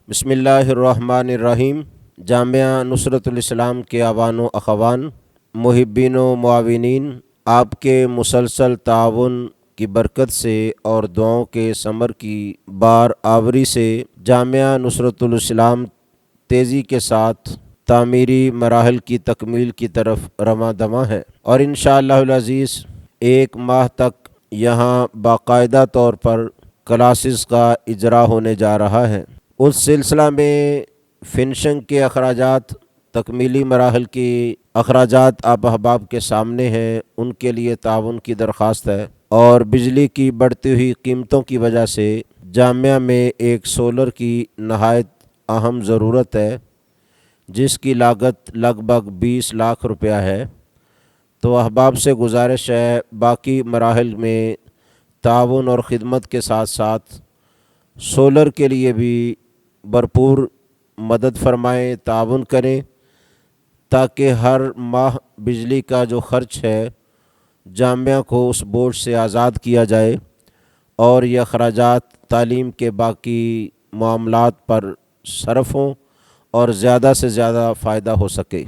بسم اللہ الرحمن الرحیم۔ جامعہ نصرت الاسلام کے اعوان و اخوان، محبین و معاونین، آپ کے مسلسل تعاون کی برکت سے اور دعاؤں کے ثمر کی بار آوری سے جامعہ نصرت الاسلام تیزی کے ساتھ تعمیری مراحل کی تکمیل کی طرف رواں دواں ہے، اور انشاءاللہ العزیز ایک ماہ تک یہاں باقاعدہ طور پر کلاسز کا اجرا ہونے جا رہا ہے۔ اس سلسلہ میں فنشنگ کے اخراجات، تکمیلی مراحل کی اخراجات آپ احباب کے سامنے ہیں، ان کے لیے تعاون کی درخواست ہے۔ اور بجلی کی بڑھتی ہوئی قیمتوں کی وجہ سے جامعہ میں ایک سولر کی نہایت اہم ضرورت ہے، جس کی لاگت لگ بھگ 20 لاکھ روپیہ ہے۔ تو احباب سے گزارش ہے باقی مراحل میں تعاون اور خدمت کے ساتھ ساتھ سولر کے لیے بھی بھرپور مدد فرمائیں، تعاون کریں، تاکہ ہر ماہ بجلی کا جو خرچ ہے جامعہ کو اس بوجھ سے آزاد کیا جائے اور یہ اخراجات تعلیم کے باقی معاملات پر صرف ہوں اور زیادہ سے زیادہ فائدہ ہو سکے۔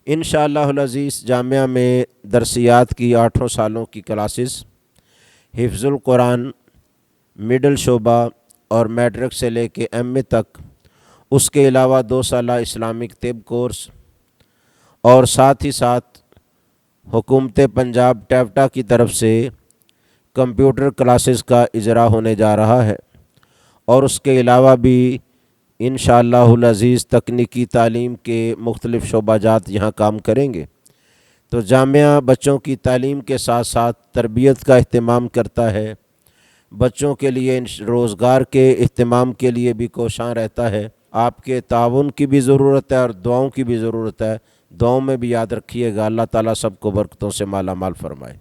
انشاءاللہ العزیز جامعہ میں درسیات کی 8 سالوں کی کلاسز، حفظ القرآن، مڈل شعبہ اور میٹرک سے لے کے ایم اے تک، اس کے علاوہ 2 سالہ اسلامک طب کورس، اور ساتھ ہی ساتھ حکومت پنجاب ٹیپٹا کی طرف سے کمپیوٹر کلاسز کا اجرا ہونے جا رہا ہے، اور اس کے علاوہ بھی انشاءاللہ العزیز تکنیکی تعلیم کے مختلف شعبہ جات یہاں کام کریں گے۔ تو جامعہ بچوں کی تعلیم کے ساتھ ساتھ تربیت کا اہتمام کرتا ہے، بچوں کے لیے روزگار کے اہتمام کے لیے بھی کوشاں رہتا ہے۔ آپ کے تعاون کی بھی ضرورت ہے اور دعاؤں کی بھی ضرورت ہے۔ دعاؤں میں بھی یاد رکھیے گا۔ اللہ تعالیٰ سب کو برکتوں سے مالا مال فرمائے۔